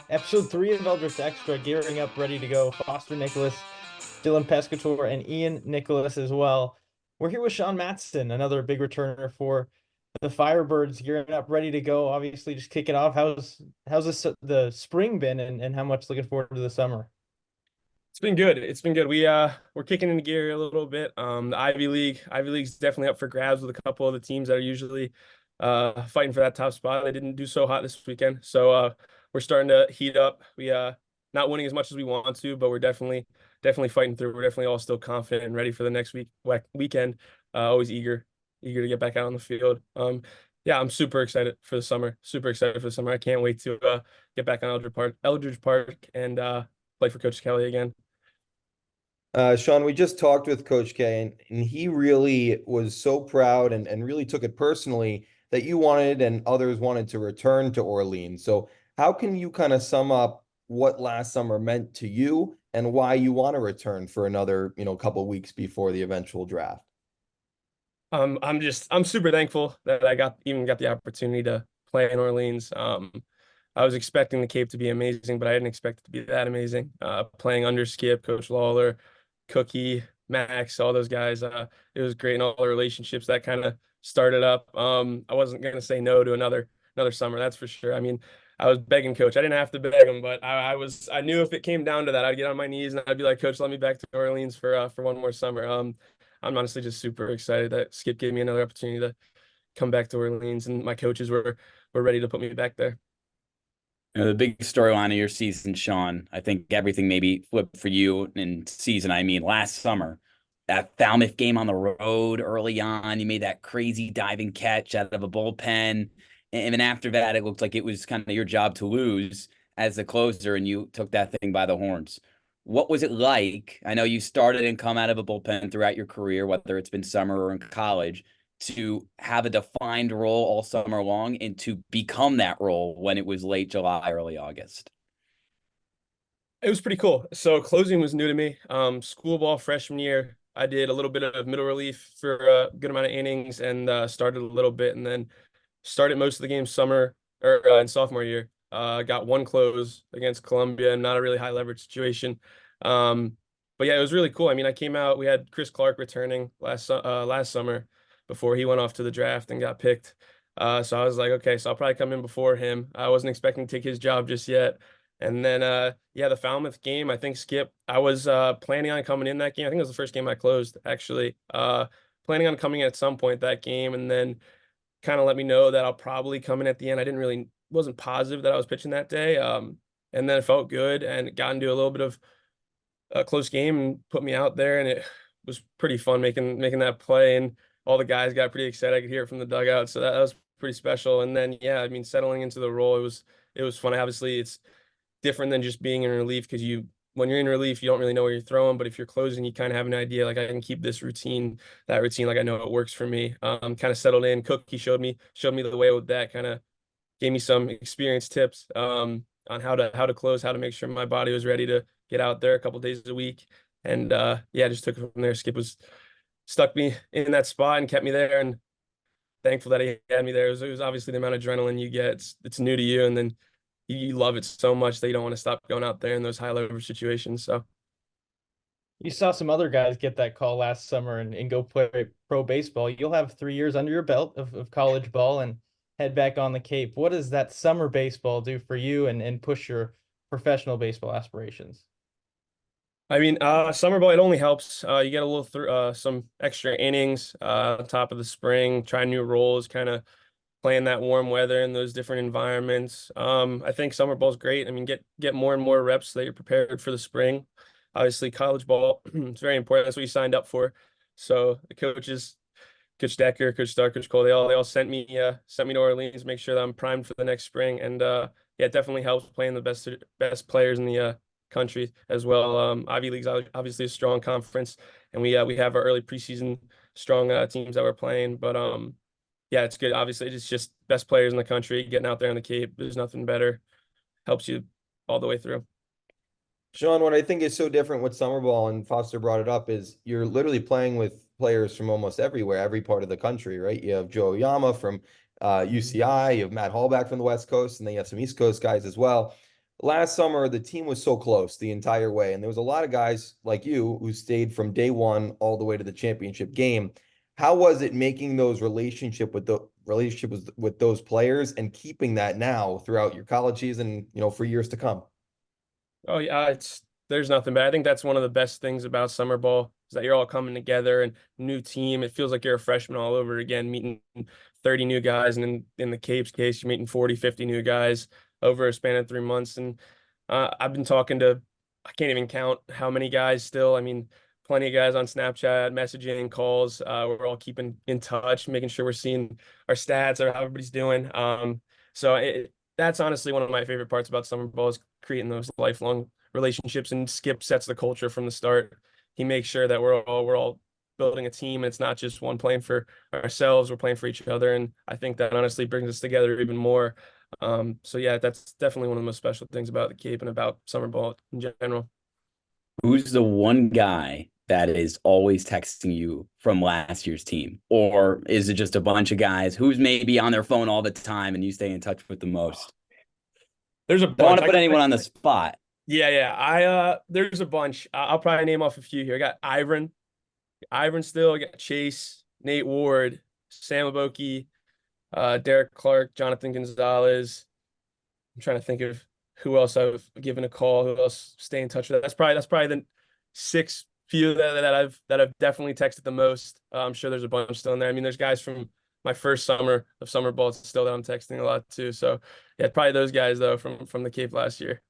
Episode 3 of Eldredge Extra, gearing up, ready to go. Foster Nicholas, Dylan Pescator, and Ian Nicholas as well. We're here with Sean Matson, another big returner for the Firebirds, gearing up, ready to go. Obviously, just kicking off. How's the spring been, and how much looking forward to the summer? It's been good. It's been good. We're kicking into gear a little bit. The Ivy League's definitely up for grabs with a couple of the teams that are usually fighting for that top spot. They didn't do so hot this weekend. So we're starting to heat up. We not winning as much as we want to, but we're definitely fighting through. We're definitely all still confident and ready for the next weekend. Always eager to get back out on the field. Yeah, I'm super excited for the summer. Super excited for the summer. I can't wait to get back on Eldredge Park and play for Coach Kelly again. Sean, we just talked with Coach K, and he really was so proud and really took it personally that you wanted and others wanted to return to Orleans. So, how can you kind of sum up what last summer meant to you and why you want to return for another, couple weeks before the eventual draft? I'm super thankful that I got the opportunity to play in Orleans. I was expecting the Cape to be amazing, but I didn't expect it to be that amazing. Playing under Skip, Coach Lawler, Cookie, Max, all those guys. It was great, and all the relationships that kind of started up. I wasn't gonna say no to another summer, that's for sure. I mean, I was begging Coach. I didn't have to beg him, but I knew if it came down to that, I'd get on my knees and I'd be like, Coach, let me back to Orleans for one more summer. I'm honestly just super excited that Skip gave me another opportunity to come back to Orleans, and my coaches were ready to put me back there. The big storyline of your season, Sean, I think everything maybe flipped for you in season. I mean, last summer, that Falmouth game on the road early on, you made that crazy diving catch out of a bullpen. And then after that, it looked like it was kind of your job to lose as the closer, and you took that thing by the horns. What was it like? I know you started and come out of a bullpen throughout your career, whether it's been summer or in college, to have a defined role all summer long and to become that role when it was late July, early August. It was pretty cool. So closing was new to me. School ball freshman year, I did a little bit of middle relief for a good amount of innings and started a little bit, and then started most of the games summer or in sophomore year. Got one close against Columbia, not a really high leverage situation. But yeah, it was really cool. I mean, I came out. We had Chris Clark returning last summer before he went off to the draft and got picked. So I was like, okay, so I'll probably come in before him. I wasn't expecting to take his job just yet. And then yeah, the Falmouth game, I think Skip, I was planning on coming in that game. I think it was the first game I closed, actually. Planning on coming in at some point that game, and then kind of let me know that I'll probably come in at the end. I didn't really wasn't positive that I was pitching that day. And then it felt good and it got into a little bit of a close game and put me out there, and it was pretty fun making that play, and all the guys got pretty excited. I could hear it from the dugout, so that was pretty special. And then yeah, I mean, settling into the role, it was fun. Obviously, it's different than just being in relief, because when you're in relief, you don't really know where you're throwing, but if you're closing, you kind of have an idea, like I can keep this routine, that routine, like I know it works for me. Kind of settled in. Cookie showed me the way with that, kind of gave me some experience tips on how to close, how to make sure my body was ready to get out there a couple days a week. And yeah, just took it from there. Skip was stuck me in that spot and kept me there, and thankful that he had me there. It was obviously the amount of adrenaline you get. It's new to you, and then you love it so much that you don't want to stop going out there in those high leverage situations. So You saw some other guys get that call last summer and go play pro baseball. You'll have 3 years under your belt of college ball and head back on the Cape. What does that summer baseball do for you and push your professional baseball aspirations? I mean, summer ball, it only helps. You get a little some extra innings on top of the spring, try new roles, kind of playing that warm weather in those different environments. I think summer ball is great. I mean, get more and more reps so that you're prepared for the spring. Obviously, college ball, it's very important. That's what you signed up for. So the coaches, Coach Decker, Coach Stark, Coach Cole, they all sent me to Orleans, make sure that I'm primed for the next spring. And yeah, it definitely helps playing the best players in the country as well. Ivy League's obviously a strong conference, and we have our early preseason strong teams that we're playing. But yeah, it's good. Obviously, it's just best players in the country getting out there on the Cape. There's nothing better. Helps you all the way through. Sean, what I think is so different with summer ball, and Foster brought it up, is you're literally playing with players from almost everywhere, every part of the country, right? You have Joe Oyama from UCI, you have Matt Hallback from the West Coast, and then you have some East Coast guys as well. last summer the team was so close the entire way, and there was a lot of guys like you who stayed from day one all the way to the championship game. How was it making those relationships with those players and keeping that now throughout your college season, for years to come? Oh yeah, there's nothing bad. I think that's one of the best things about summer ball is that you're all coming together and new team. It feels like you're a freshman all over again, meeting 30 new guys, and in the Cape's case, you're meeting 40, 50 new guys over a span of 3 months. And I've been talking to, I can't even count how many guys still. I mean, plenty of guys on Snapchat, messaging, calls. We're all keeping in touch, making sure we're seeing our stats or how everybody's doing. That's honestly one of my favorite parts about summer ball is creating those lifelong relationships. And Skip sets the culture from the start. He makes sure that we're all building a team, and it's not just one playing for ourselves. We're playing for each other, and I think that honestly brings us together even more. So yeah, that's definitely one of the most special things about the Cape and about summer ball in general. Who's the one guy that is always texting you from last year's team? Or is it just a bunch of guys who's maybe on their phone all the time and you stay in touch with the most? There's a I don't want bunch. to put anyone on the spot. Yeah. There's a bunch. I'll probably name off a few here. I got Ivan still. I got Chase, Nate Ward, Sam Aboki, Derek Clark, Jonathan Gonzalez. I'm trying to think of who else I've given a call, who else stay in touch with. That's probably the six few that I've definitely texted the most. I'm sure there's a bunch still in there. I mean, there's guys from my first summer of summer ball still that I'm texting a lot too. So yeah, probably those guys though from the Cape last year.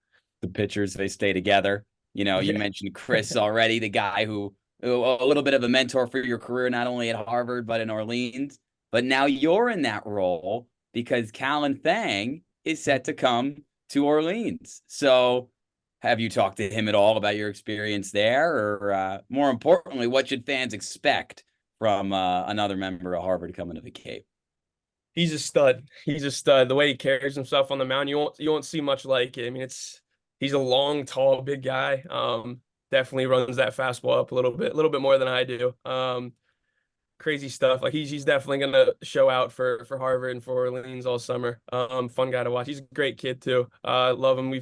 The pitchers, they stay together. You Yeah. mentioned Chris already, the guy who a little bit of a mentor for your career, not only at Harvard, but in Orleans. But now you're in that role because Callan Thang is set to come to Orleans. So have you talked to him at all about your experience there? Or more importantly, what should fans expect from another member of Harvard coming to the Cape? He's a stud. He's a stud. The way he carries himself on the mound, you won't see much like it. I mean, he's a long, tall, big guy. Definitely runs that fastball up a little bit more than I do. Crazy stuff. Like he's definitely gonna show out for Harvard and for Orleans all summer. Fun guy to watch. He's a great kid too. Love him.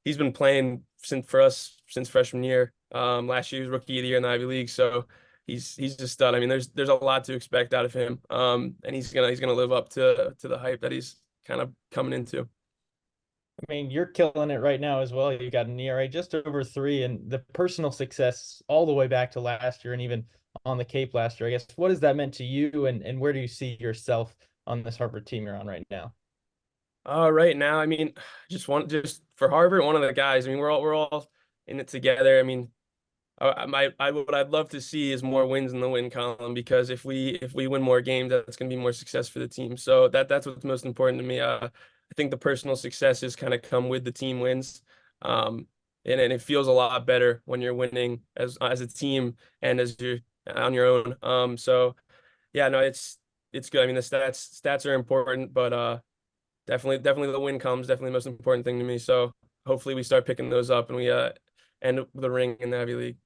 He's been playing for us since freshman year. Last year he was rookie of the year in the Ivy League, so he's just a stud. I mean, there's a lot to expect out of him. And he's gonna live up to the hype that he's kind of coming into. I mean, you're killing it right now as well. You got an ERA just over 3, and the personal success all the way back to last year and even on the Cape last year. I guess, what has that meant to you, and where do you see yourself on this Harvard team you're on right now? Right now, I mean, just for Harvard, one of the guys. I mean, we're all in it together. I mean, what I'd love to see is more wins in the win column, because if we win more games, that's going to be more success for the team. So that's what's most important to me. I think the personal successes kind of come with the team wins. And it feels a lot better when you're winning as a team and as you're on your own. So yeah, no, it's good. I mean, the stats are important, but definitely the win comes, definitely the most important thing to me. So hopefully we start picking those up and we end up with a ring in the Ivy League.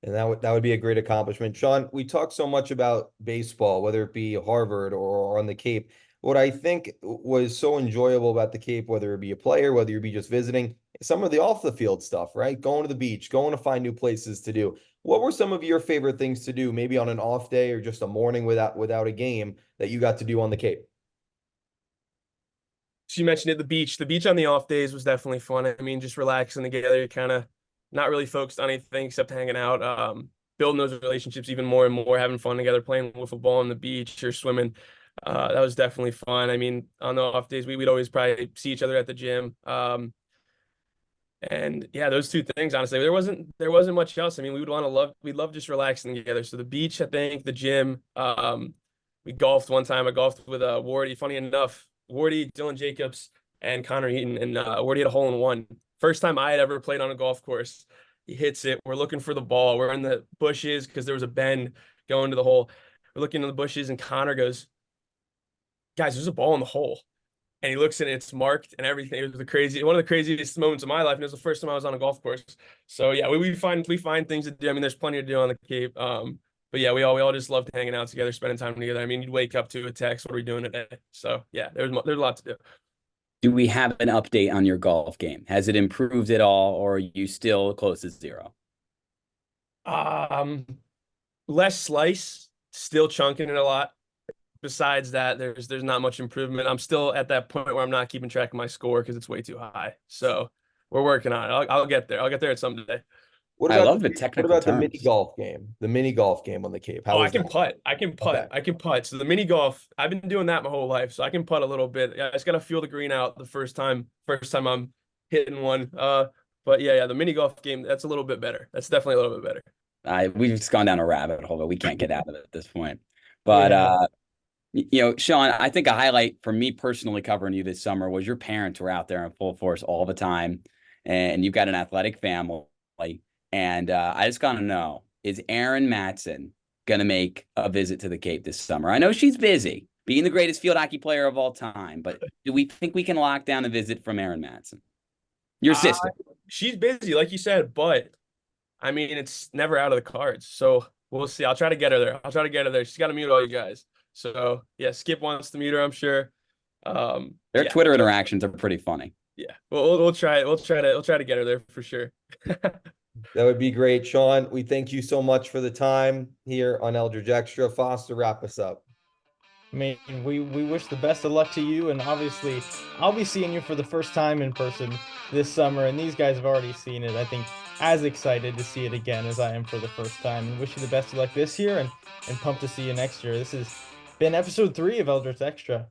And that would be a great accomplishment. Sean, we talk so much about baseball, whether it be Harvard or on the Cape. What I think was so enjoyable about the Cape, whether it be a player, whether you be just visiting, some of the off the field stuff, right? Going to the beach, going to find new places to do. What were some of your favorite things to do, maybe on an off day or just a morning without a game that you got to do on the Cape? So you mentioned it, the beach. The beach on the off days was definitely fun. I mean, just relaxing together, kind of not really focused on anything except hanging out, building those relationships even more and more, having fun together, playing wiffle ball on the beach or swimming. That was definitely fun. I mean, on the off days, we'd always probably see each other at the gym. And yeah, those two things, honestly, there wasn't much else. I mean, we'd love just relaxing together. So the beach, I think, the gym, we golfed one time. I golfed with Wardy. Funny enough, Wardy, Dylan Jacobs, and Connor Eaton, and Wardy had a hole in one. First time I had ever played on a golf course. He hits it. We're looking for the ball. We're in the bushes because there was a bend going to the hole. We're looking in the bushes, and Connor goes, "Guys, there's a ball in the hole." And he looks at it, it's marked and everything. It was one of the craziest moments of my life. And it was the first time I was on a golf course. So yeah, we find things to do. I mean, there's plenty to do on the Cape. But yeah, we all just loved hanging out together, spending time together. I mean, you'd wake up to a text, "What are we doing today?" So yeah, there's a lot to do. Do we have an update on your golf game? Has it improved at all, or are you still close to zero? Um, Less slice, still chunking it a lot. Besides that, there's not much improvement. I'm still at that point where I'm not keeping track of my score because it's way too high. So we're working on it. I'll get there. I'll get there at some day. What I about love the what technical about the mini terms. golf game? The mini golf game on the Cape. Oh, How I is can that? putt. I can putt. Okay. I can putt. So the mini golf, I've been doing that my whole life. So I can putt a little bit. Yeah, I just gotta feel the green out the first time. First time I'm hitting one. But yeah, the mini golf game, that's a little bit better. That's definitely a little bit better. We've just gone down a rabbit hole, but we can't get out of it at this point. We But have. Sean, I think a highlight for me personally covering you this summer was your parents were out there in full force all the time, and you've got an athletic family. And I just gotta know, is Erin Matson gonna make a visit to the Cape this summer? I know she's busy, being the greatest field hockey player of all time, but do we think we can lock down a visit from Erin Matson, your sister? She's busy, like you said, but I mean, it's never out of the cards. So we'll see. I'll try to get her there. I'll try to get her there. She's got to meet all you guys. So yeah, Skip wants to meet her, I'm sure. Their Yeah, Twitter interactions are pretty funny. yeah. We'll try. We'll try to get her there for sure. That would be great, Sean. We thank you so much for the time here on Eldredge Extra. Foster, wrap us up. I mean, we wish the best of luck to you, and obviously, I'll be seeing you for the first time in person this summer, and these guys have already seen it. I think as excited to see it again as I am for the first time, and wish you the best of luck this year, and pumped to see you next year. This has been episode 3 of Eldredge Extra.